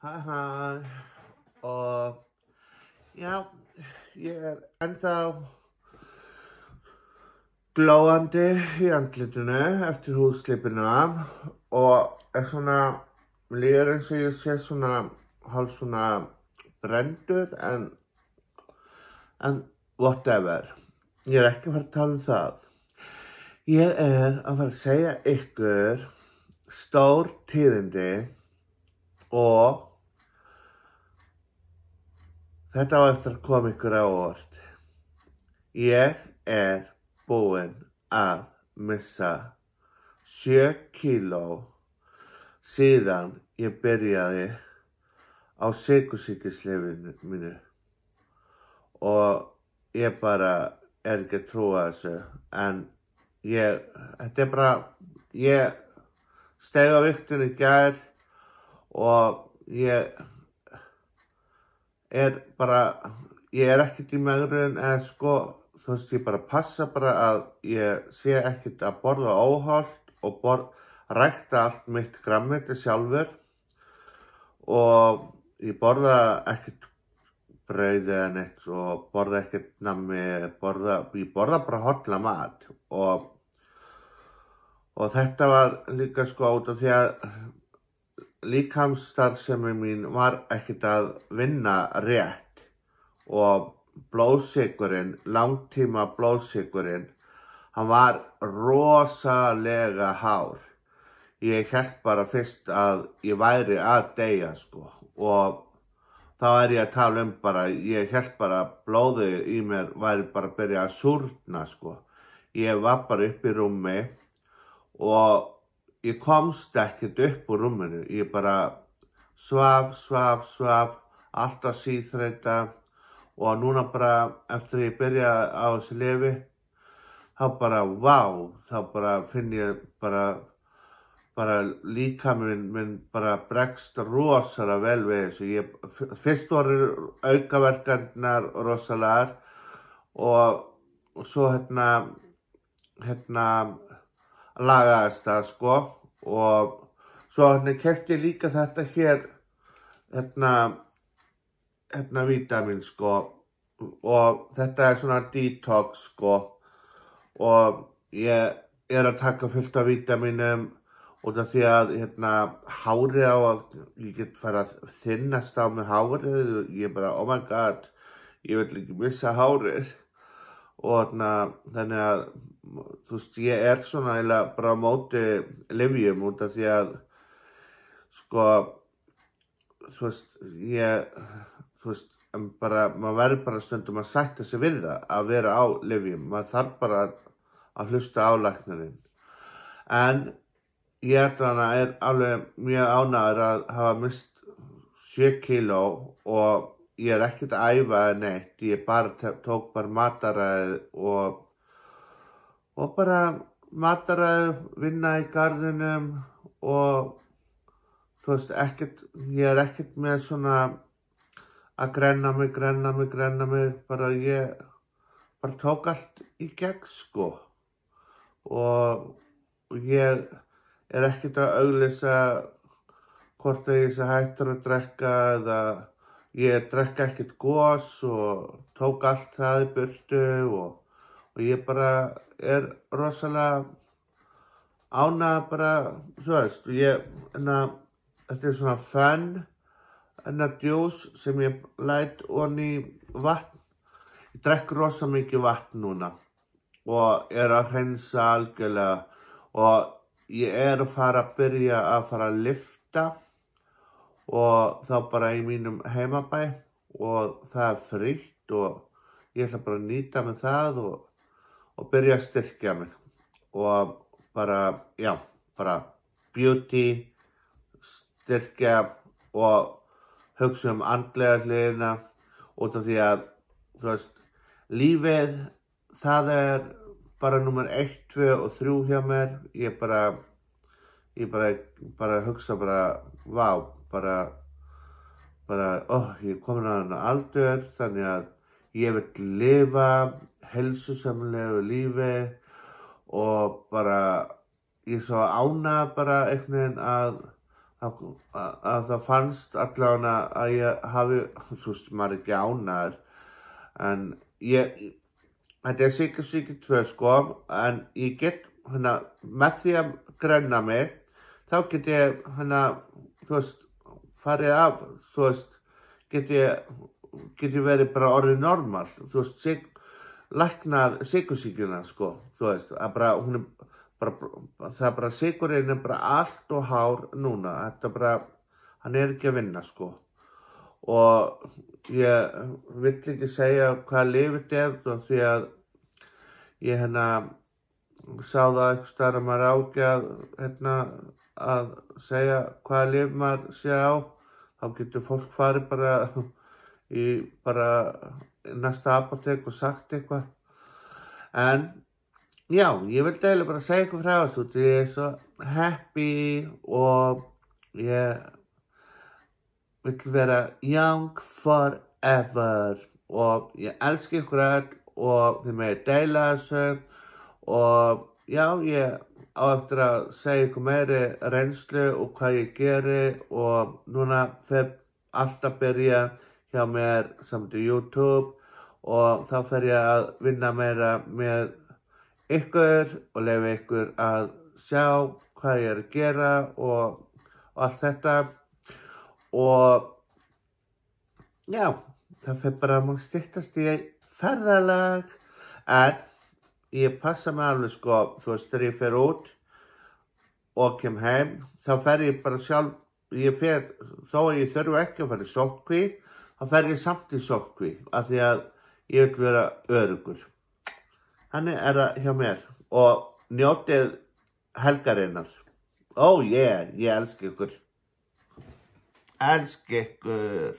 Hæ, og já, ég ennþá glóandi í andlitinu eftir húðslipina og svona, líður eins og ég sé svona, hálf svona brendur en whatever. Ég ekki að fara að tala það. Ég að fara að segja ykkur stór tíðindi og þetta á eftir að koma ykkur á óvart. Ég búinn að missa 7 kíló síðan ég byrjaði á sykursýkislyfinu mínu og ég bara ekki að trúa þessu en þetta bara, ég steig á vigtinn í gær og ég ekkert í megrun en sko, þú veist, ég bara passa bara að ég sé ekkert að borða óhollt og rækta allt mitt grænmeti sjálfur og ég borða ekkert brauð eða neitt og borða ekkert nammi, ég borða bara hollan mat og þetta var líka sko út af því að líkamsstarfsemi mín var ekkert að vinna rétt og blóðsykurinn, langtíma blóðsykurinn, hann var rosalega hár. Ég hélt bara fyrst að ég væri að deyja sko og þá ég að tala bara, ég hélt bara að blóðið í mér væri bara að byrja að súrna sko. Ég var bara upp í rúmi og ég komst ekkert upp úr rúminu, ég bara svaf, alltaf síþreyta og núna bara eftir ég byrja á þessu lyfi, þá bara, þá bara finn ég bara líkaminn minn bara bregst rosalega vel við þessu. Fyrst voru aukaverkanirnar rosalegar og svo lagaðist það sko og svo keypti ég líka þetta hér vítamín sko og þetta svona detox sko og ég að taka fullt af vítamínum út af því að hárið á að ég get fara að þynnast á með hárið og ég bara oh my god, ég vil ekki missa hárið og þannig að þú veist, ég svona eiginlega bara á móti lyfjum út af því að sko þú veist, maður verður bara stundum að sætta sig við það að vera á lyfjum, maður þarf bara að hlusta á læknirinn en ég alveg mjög ánægður að hafa mist 7 kíló og ég ekkert að æfa neitt, ég bara tók bara mataræði og bara mataræði, vinna í garðinum og þú veist, ég ekkert með svona að grenna mig, bara ég bara tók allt í gegn sko og ég ekkert að auglýsa hvort að ég sé hættur að drekka eða ég drekka ekkert gos og tók allt það í burtu og ég bara rosalega ánægður bara, þú veist, þetta svona fun, djús sem ég læt ofan í vatn. Ég drekk rosa mikið vatn núna og að hreinsa algjörlega og ég að byrja að lyfta og þá bara í mínum heimabæ og það frítt og ég ætla bara að nýta með það og byrja að styrkja mig og bara beauty, styrkja og hugsa andlega hliðina út af því að þú veist, lífið það bara númer 1, 2 og 3 hjá mér. Ég bara hugsa ég komin á þennan aldur þannig að ég vil lifa heilsusamlegu lífi og bara ég svo ánægður bara einhvern veginn að að það fannst allavega að ég hafi, þú veist, maður ekki ánæður, en þetta sykursýki 2 sko, en ég get, með því að grenna mig, þá get ég, þú veist, farið af, þú veist, get ég verið bara orðið normal, þú veist, læknað sykursýkjuna sko, þú veist, að bara, það er bara sykurinn bara allt og hár núna, þetta bara, hann ekki að vinna sko. Og ég vill ekki segja hvaða lyf þetta er, því að ég sá það eitthvað staðar að maður ági að segja hvaða lyf maður sé á, þá getur fólk farið bara í næsta apótek og sagt eitthvað. En já, ég vildi eiginlega bara segja eitthvað frá þessu, ég svo happy og ég vill vera young forever og ég elska ykkur öll og þið megið deila þessu og já, ég á eftir að segja ykkur meiri reynslu og hvað ég geri og núna fer allt að byrja hjá mér samt í YouTube og þá fer ég að vinna meira með ykkur og leyfa ykkur að sjá hvað ég að gera og allt þetta og já, það fer bara að maður styttast í ferðalag en ég passa mig alveg sko, þú veist, þegar ég fer út og kem heim, þá fer ég bara sjálf, þó að ég þurfi ekki að fara í sóttkví, þá fer ég samt í sóttkví, af því að ég vil vera öruggur. Þannig það hjá mér og njótið helgarinnar. Ég elska ykkur. Elska ykkur.